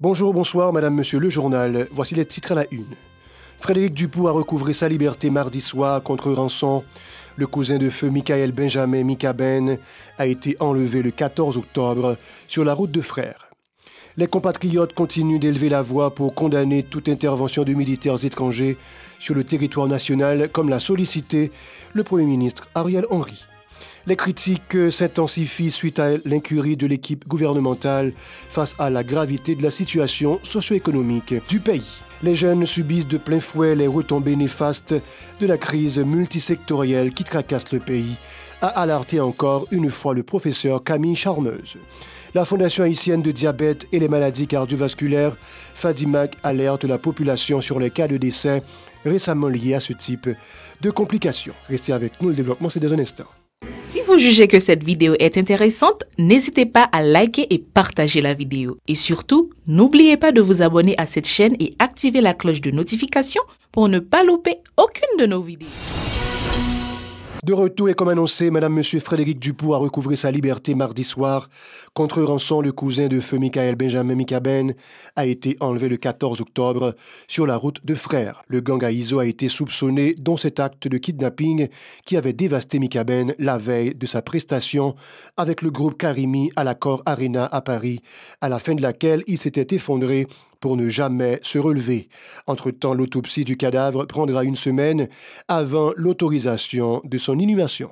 Bonjour, bonsoir, madame, monsieur, le journal. Voici les titres à la une. Frédéric Dupout a recouvré sa liberté mardi soir contre rançon. Le cousin de feu Michael Benjamin Mikaben a été enlevé le 14 octobre sur la route de Frères. Les compatriotes continuent d'élever la voix pour condamner toute intervention de militaires étrangers sur le territoire national, comme l'a sollicité le Premier ministre Ariel Henry. Les critiques s'intensifient suite à l'incurie de l'équipe gouvernementale face à la gravité de la situation socio-économique du pays. Les jeunes subissent de plein fouet les retombées néfastes de la crise multisectorielle qui tracasse le pays, a alerté encore une fois le professeur Camille Charmeuse. La Fondation haïtienne de diabète et les maladies cardiovasculaires, FADIMAC, alerte la population sur les cas de décès récemment liés à ce type de complications. Restez avec nous, le développement c'est dans un instant. Si vous jugez que cette vidéo est intéressante, n'hésitez pas à liker et partager la vidéo. Et surtout, n'oubliez pas de vous abonner à cette chaîne et activer la cloche de notification pour ne pas louper aucune de nos vidéos. De retour et comme annoncé, madame, monsieur Frédéric Dupout a recouvré sa liberté mardi soir. Contre rançon, le cousin de feu Michael Benjamin Mikaben a été enlevé le 14 octobre sur la route de Frères. Le gang à Iso a été soupçonné dans cet acte de kidnapping qui avait dévasté Mikaben la veille de sa prestation avec le groupe Karimi à l'Accor Arena à Paris, à la fin de laquelle il s'était effondré pour ne jamais se relever. Entre-temps, l'autopsie du cadavre prendra une semaine avant l'autorisation de son inhumation.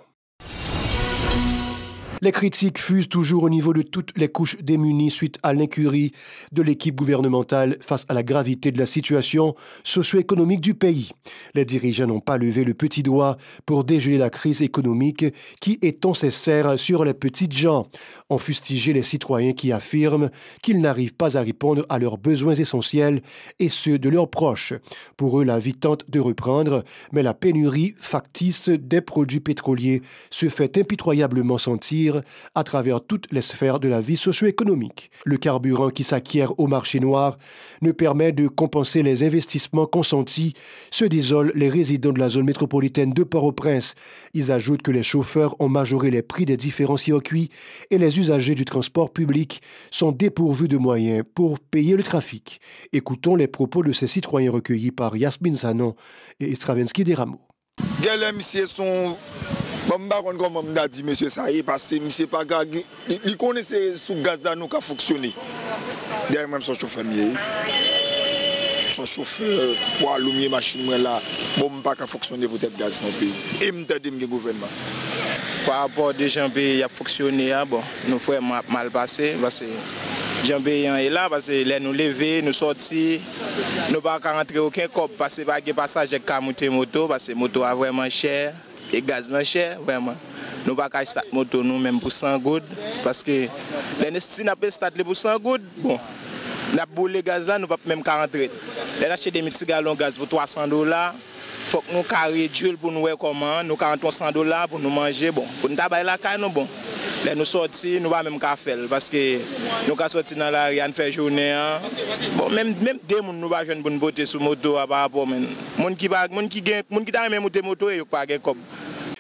Les critiques fusent toujours au niveau de toutes les couches démunies suite à l'incurie de l'équipe gouvernementale face à la gravité de la situation socio-économique du pays. Les dirigeants n'ont pas levé le petit doigt pour dégeler la crise économique qui étend ses serres sur les petites gens. On fustigé les citoyens qui affirment qu'ils n'arrivent pas à répondre à leurs besoins essentiels et ceux de leurs proches. Pour eux, la vie tente de reprendre, mais la pénurie factice des produits pétroliers se fait impitoyablement sentir à travers toutes les sphères de la vie socio-économique. Le carburant qui s'acquiert au marché noir ne permet de compenser les investissements consentis, se désolent les résidents de la zone métropolitaine de Port-au-Prince. Ils ajoutent que les chauffeurs ont majoré les prix des différents circuits et les usagers du transport public sont dépourvus de moyens pour payer le trafic. Écoutons les propos de ces citoyens recueillis par Yasmine Sanon et Stravinsky Deramo. Bon, comme on a dit, monsieur, ça y est, parce que monsieur pas il connaissait sous gaz nous qui a fonctionné. Derrière même son chauffeur, son chauffeur pour allumer machine là, bon, pas qu'à fonctionner pour être gaz dans le pays. Et m'entendez le gouvernement. Par rapport à gens qui a fonctionné, bon, nous faisons mal passé parce que Jean Béyan est là parce que les nous lever, nous sortir, nous pas rentrer aucun cop parce que pas de passage avec monter moto parce que moto a vraiment cher. Et gaz non cher, vraiment. Nous ne pouvons pas start moto nous même pour 100 gouttes. Parce que si nous avons start pour 100 gouttes, bon, nous avons boulé gaz là, nous ne pouvons même pas rentrer. Nous avons des petits gallons de gaz pour $300. Il faut que nous carrions d'huile pour nous voir comment. Nous carrons $100 pour nous manger. Bon, pour nous travailler la caille, bon. Là, nous sortons, nous ne pouvons même pas faire. Parce que nous sommes sortis dans la rue, nous faisons journée. Bon, même des gens nous ne pouvons pas nous botter sur moto par rapport à les gens qui ont même moto et pas de cop.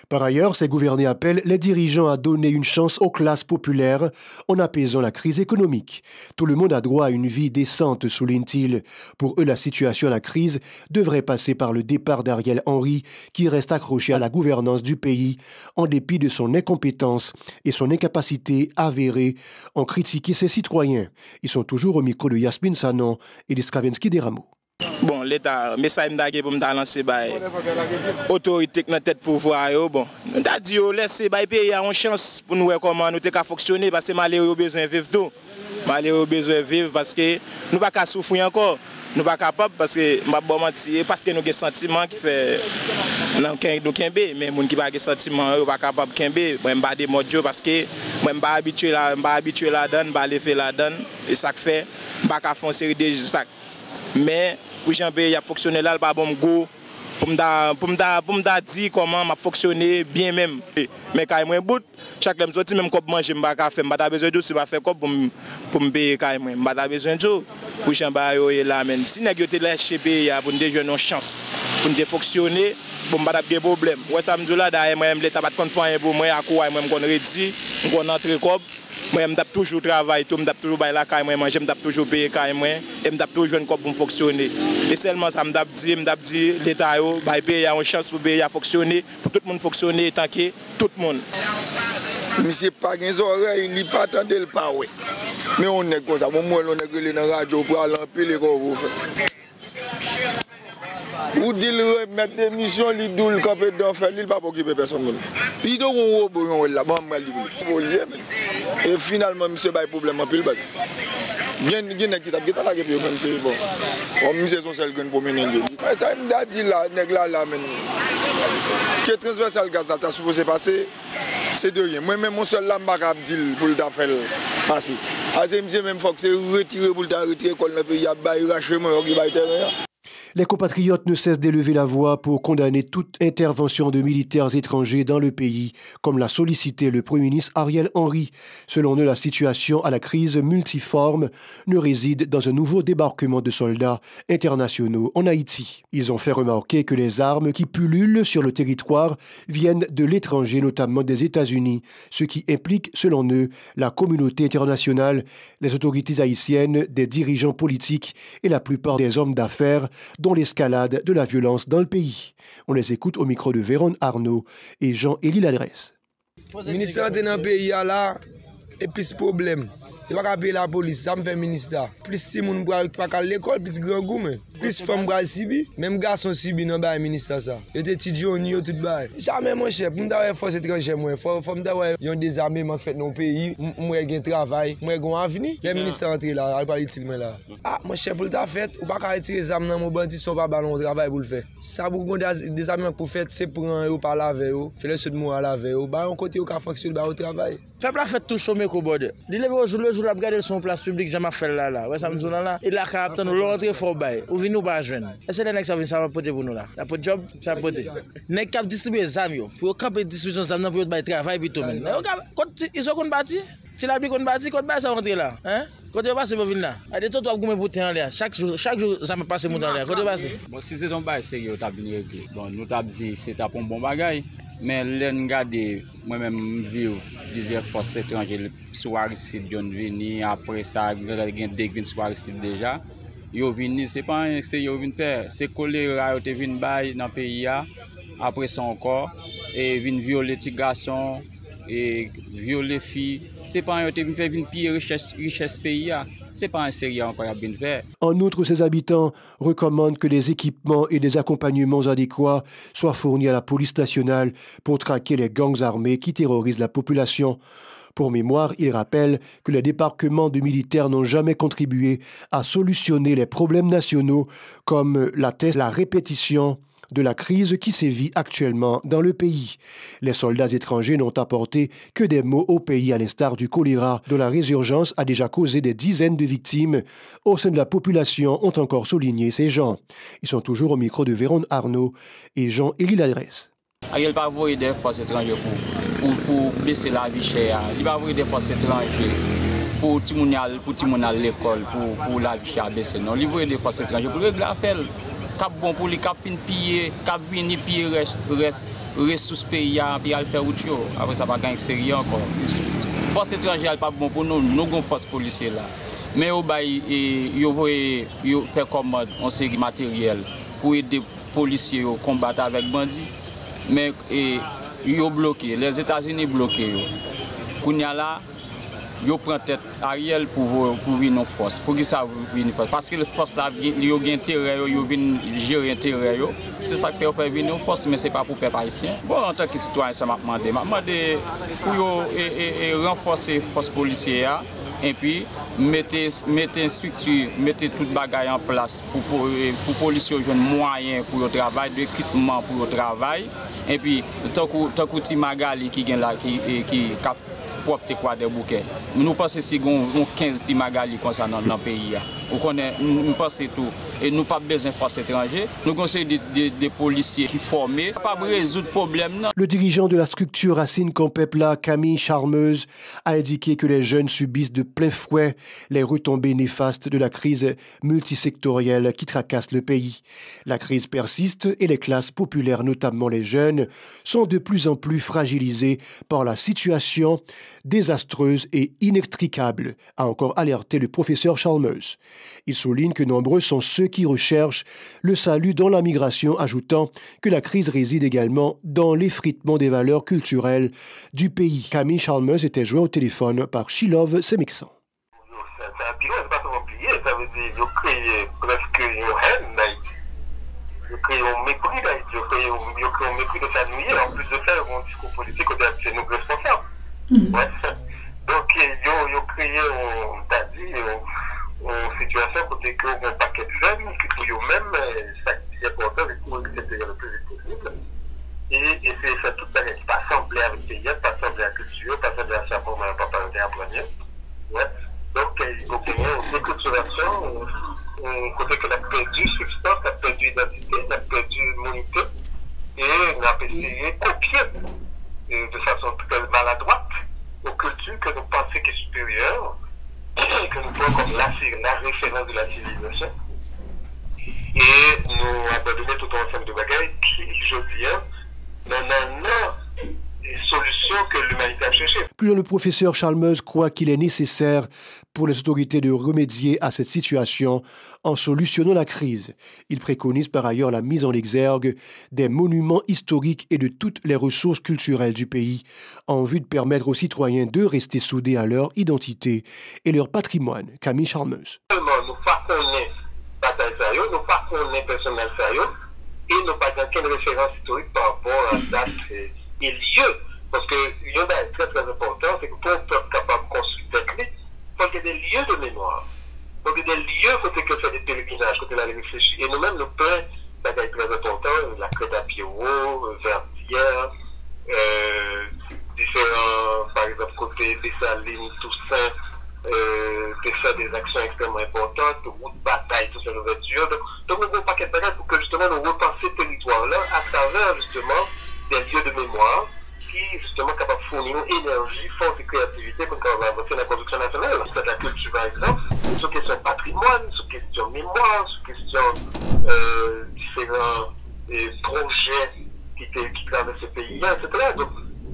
Par ailleurs, ces gouvernés appellent les dirigeants à donner une chance aux classes populaires en apaisant la crise économique. Tout le monde a droit à une vie décente, souligne-t-il. Pour eux, la situation à la crise devrait passer par le départ d'Ariel Henry, qui reste accroché à la gouvernance du pays, en dépit de son incompétence et son incapacité avérée en critiquer ses citoyens. Ils sont toujours au micro de Yasmine Sanon et de Stravinsky Deramo. Bon, l'État, mais ça m'a dit pour me lancer autorité dans tête pouvoir bon. On a dit laisser pays a une chance pour nous voir comment nous t'es fonctionner parce que malheureux besoin vivre tout. Malheureux besoin vivre parce que nous pas qu'à souffrir encore. Nous pas capable parce que m'a bon mentir parce que nous avons des sentiments qui fait non nous kembe mais moun qui pas des sentiments pas capable kembe moi pas des modes parce que moi pas habitué la donne pas les faire la donne et ça fait pas qu'à faire une série de sacs. Mais pour Jean-Pierre, il a fonctionné là, pas bon goût. Pour me dire comment m'a fonctionné bien même. Mais quand même bout, chaque fois que même quand manger m'ba café, m'ba besoin de pas faire quoi pour me payer quand même. M'ba besoin de pour Jean-Pierre est là men. Si nèg yo te lâché pays pour nous jouer une chance pour nous fonctionner, pour m'ba des problèmes. Ouais ça me dit là d'ailleurs moi l'état pas de faire pour moi à quoi moi me connait rédi, on entrer comme Moi, je toujours travailler, je toujours bailler la caille, je toujours payer caille, et je toujours jouer pour fonctionner. Et seulement ça, je dis l'État va payer une chance pour payer fonctionner, pour tout le monde fonctionner, tant que tout le monde. Monsieur pas des oreilles, il pas attendre le pas ouais. Mais on est comme ça, moi on est grillé dans la radio pour aller en pile comme vous faites. Vous dites mettre des missions, les doules capés d'en faire, il pas occuper personne. Il doit un robot là, bon mal et finalement monsieur pas problème en pile bas. Bien qui t'a là que même c'est bon. Comme monsieur son seul gain pour mener. Mais ça me dit là nèg là men. Que transversal gaz ça supposé passer. C'est de rien. Moi-même, mon seul là, je ne dis pour le faire passer. Parce que monsieur, même faut que c'est retiré pour le retirer quand le pays a racheté, il va être. Les compatriotes ne cessent d'élever la voix pour condamner toute intervention de militaires étrangers dans le pays, comme l'a sollicité le Premier ministre Ariel Henry. Selon eux, la situation à la crise multiforme ne réside dans un nouveau débarquement de soldats internationaux en Haïti. Ils ont fait remarquer que les armes qui pullulent sur le territoire viennent de l'étranger, notamment des États-Unis, ce qui implique, selon eux, la communauté internationale, les autorités haïtiennes, des dirigeants politiques et la plupart des hommes d'affaires dont l'escalade de la violence dans le pays. On les écoute au micro de Véron Arnaud et Jean-Élie Ladresse. Le ministère de dans le pays là, et plus de problèmes. Il va pas payer la police, ça me fait ministère. Plus de monde pas à l'école, plus grand goût, plus de femmes bral sibi, même garçon sibi dans le ministère ça. Et des petits jeunes tout bail. Jamais mon chef, nous d'avoir force étrangère moi, faut d'avoir un désarmement fait dans le pays, moi j'ai un travail, moi j'ai un avenir. Le ministère entre là, il pas utile là. Ah, mon chef pour le fait, ou pas retirer les armes dans mon bandit sont pas ballon travail pour le faire. Ça pour des armes pour faire, c'est prendre par laver, faire le seul mot à laver, bah on côté au ca fonctionner au travail. Peuple a fait tout chômer qu'au bord. Il lever au jour le jour, a regarder son place publique, jamais fait là. Ouais, ça me dit là. Il a capté nous l'entrée fort bail. Ou vinn nous pas joindre. Est-ce que les nèg ça vient ça va porter pour nous là. La pour job, ça va porter. Nèg cap distribuer zam yo. Pour camper distribution zam pour bail travail puis tout même. Ils sont kon bâti. Si la bi kon bâti, kon bail ça rentrer là, hein? Quand on passe pour venir là. A des tout doit gommer pour terre en l'air. Chaque jour ça me passe monter en l'air. Quand on passe. Bon si c'est ton bail sérieux t'a bien réglé. Bon nous t'a dit c'est un bon bagage. Mais l'en regarder moi-même vivre disait poste étranger sur Aristide John vini après ça gen dégvin sur Aristide déjà yo vini c'est pas c'est yo vinn faire c'est choléra yo te vinn bay dans pays après ça encore et vinn violer ti garçon et violer filles c'est pas yo te vinn faire vinn piller richesse pays c'est pas un sérieux encore à bien faire. En outre, ces habitants recommandent que des équipements et des accompagnements adéquats soient fournis à la police nationale pour traquer les gangs armés qui terrorisent la population. Pour mémoire, ils rappellent que les débarquements de militaires n'ont jamais contribué à solutionner les problèmes nationaux, comme l'atteste la répétition de la crise qui sévit actuellement dans le pays. Les soldats étrangers n'ont apporté que des maux au pays, à l'instar du choléra, dont la résurgence a déjà causé des dizaines de victimes au sein de la population, ont encore souligné ces gens. Ils sont toujours au micro de Véron Arnaud et Jean-Élie Ladresse. Il ne va pas envoyer des forces étrangères pour baisser la vie chère. Il va envoyer des forces étrangères pour tout le monde à l'école, pour la vie chère baisser. Non, il va envoyer des forces étrangères pour régler l'affaire. Cap bon pour les cap piller, cap venir piller ressources pays puis al faire autre chose. Après ça pas gagne sérieux encore. Force étrangère pas bon pour nous gon force policier là. Mais au bail yo faire commande on série matériel pour aider policiers au combattre avec bandits. Mais yo bloqué, les États-Unis bloqué yo. Kounya là yo prend tête Ariel pour venir en force. Pour qui ça venir force? Parce que le force là yo gen intérêt yo vinn gérer intérêt yo. C'est ça qui fait venir en force mais c'est pas pour peuple haïtien. Bon en tant que citoyen ça m'a demandé pour yo renforcer force policière et puis mettez structure, mettez toute bagaille en place pour policiers joindre moyens pour le travail, d'équipement pour le travail et puis tant que ti Magali qui gagne là qui propre quoi des bouquets. Nous pensons si on 15 Magali comme ça dans le pays. Nous pensons tout. Et nous pas besoin de force étrangère. Nous conseillons des policiers qui formés, pas résoudre le problème. Le dirigeant de la structure Racine Campepla, Camille Charmeuse, a indiqué que les jeunes subissent de plein fouet les retombées néfastes de la crise multisectorielle qui tracasse le pays. La crise persiste et les classes populaires, notamment les jeunes, sont de plus en plus fragilisées par la situation désastreuse et inextricable, a encore alerté le professeur Charmeuse. Il souligne que nombreux sont ceux qui recherchent le salut dans la migration, ajoutant que la crise réside également dans l'effritement des valeurs culturelles du pays. Camille Charmeuse était joint au téléphone par Shilov Semixan. C'est un bilan, c'est pas seulement oublié, ça veut dire qu'ils ont créé presque une haine d'Haïti. Ils ont créé un mépris d'Haïti, ils ont créé un mépris de sa nuit, en plus de ça, ils ont un discours politique où c'est nous responsables. Ouais. Donc, ils ont créé, une situation côté que un paquet de jeunes qui pour eux-mêmes, ça qui est important, c'est pour eux le plus vite possible. Et c'est tout ça qui pas semblé avec le pays, pas semblé à la culture, pas semblé à sa forme, pas parler à premier. Ouais. Donc, il faut qu'il y ait une déculturation, côté que la perdu substance, la perdu identité, la perdu monité, et on a essayé de copier de façon très maladroite aux cultures que nous pensons qui est supérieure, que nous prenons comme la référence de la civilisation. Et nous abandonner tout un ensemble de bagages qui, je dis, non, solutions que l'humanité a cherchées. Plus loin, le professeur Charmeuse croit qu'il est nécessaire pour les autorités de remédier à cette situation en solutionnant la crise. Il préconise par ailleurs la mise en exergue des monuments historiques et de toutes les ressources culturelles du pays en vue de permettre aux citoyens de rester soudés à leur identité et leur patrimoine. Camille Charmeuse. Nous façonnons bataille sérieux, nous façonnons personnel sérieux et nous n'avons pas aucune référence historique par rapport à date et lieu. Parce que il y a un très très important, c'est que pour un peuple capable de construire des clés, il faut qu'il y ait des lieux de mémoire. Il faut qu'il y ait des lieux, il faut que faire des pèlerinages, il faut aller réfléchir. Et nous-mêmes, nous prenons des bagages très importants, la crête à Pierrot, Verdière, différents, par exemple, côté Dessalines, Toussaint, de faire des actions extrêmement importantes, de route de bataille, tout ça, l'ouverture. Donc, nous avons un paquet de bagages pour que justement nous repensions ce territoire-là à travers justement des lieux de mémoire qui justement capable de fournir une énergie, force et créativité pour qu'on va avancer la construction nationale. C'est de la culture par exemple, sur question patrimoine, sur question mémoire, sur question différents projets qui traversent ce pays, etc.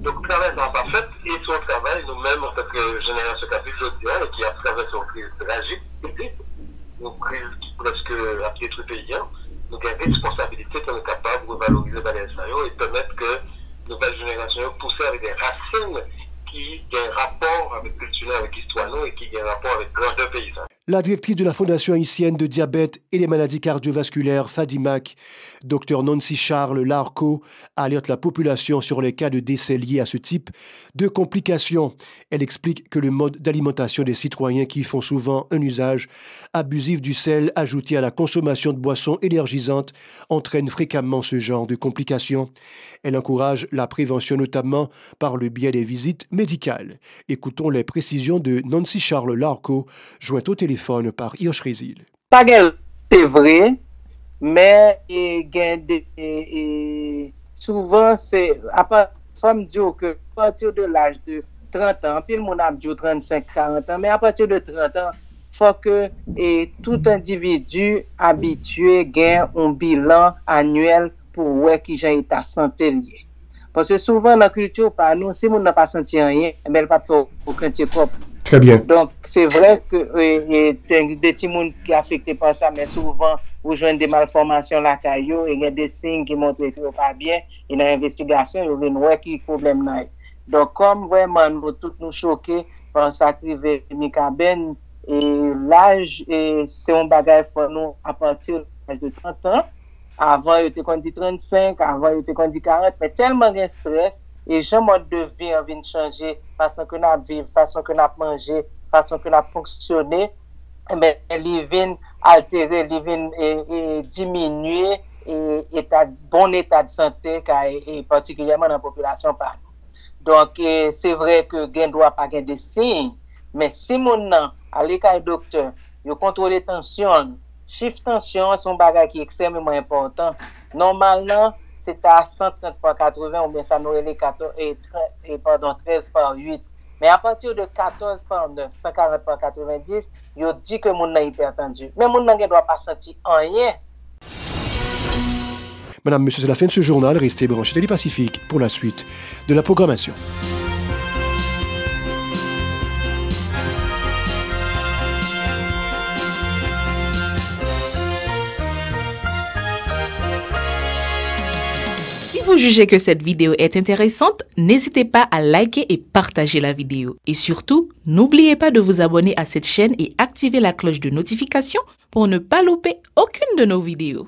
Donc le travail n'est pas fait et sur le travail, nous-mêmes en tant que génération catholique, et qui a traversé une crise tragique, une crise qui presque a détruit le pays, nous avons une responsabilité pour être capable de valoriser les valeurs et permettre que nouvelles générations poussent avec des racines qui ont un rapport avec culture, avec histoire, et qui ont un rapport avec grandeur paysanne. La directrice de la Fondation haïtienne de diabète et des maladies cardiovasculaires, Fadimac, Dr Nancy Charles Larco, alerte la population sur les cas de décès liés à ce type de complications. Elle explique que le mode d'alimentation des citoyens qui font souvent un usage abusif du sel ajouté à la consommation de boissons énergisantes entraîne fréquemment ce genre de complications. Elle encourage la prévention notamment par le biais des visites médicales. Écoutons les précisions de Nancy Charles Larco, jointe au téléphone par Hirsch Résil. C'est vrai, mais souvent, c'est à partir de l'âge de 30 ans, puis le monde a dit 35-40 ans, mais à partir de 30 ans, il faut que tout individu habitué gagne un bilan annuel pour voir qui j'ai ta santé liée. Parce que souvent, dans la culture, par nous, si on n'a pas senti rien, elle ne va pas faire aucun propre. Très bien. Donc, c'est vrai que y a des petits monde qui sont affectés par ça, mais souvent, vous jouez des malformations là, et il y a des signes qui montrent que vous pas bien, et dans l'investigation, il y a voir qui problème là. Donc, comme vraiment, nous tous nous choqués par ça qui arrive Mikaben, et l'âge, c'est un bagage pour nous à partir de l'âge de 30 ans. Avant, il était qu'on dit 35, avant, il était qu'on dit 40, mais tellement de stress. Et j'ai mode de vie envie de changer, façon que nous vivons, façon que nous manger, façon que nous fonctionner, mais ils viennent altérer, ils viennent diminuer et bon état de santé, et particulièrement dans la population. Donc, c'est vrai que il ne doit pas avoir des signes, mais si mon nom, à l'école docteur, yo contrôler tension. Chiffre tension son bagage qui est extrêmement important. Normalement, c'est à 130 par 80 ou bien ça nous les 13 par 8. Mais à partir de 14 par 9, 140 par 90, yo dit que moun nan hypertendu. Mais moun nan ne doit pas sentir rien. Madame, monsieur, c'est la fin de ce journal. Restez branchés Télé Pacifique pour la suite de la programmation. Si vous jugez que cette vidéo est intéressante, n'hésitez pas à liker et partager la vidéo. Et surtout, n'oubliez pas de vous abonner à cette chaîne et activer la cloche de notification pour ne pas louper aucune de nos vidéos.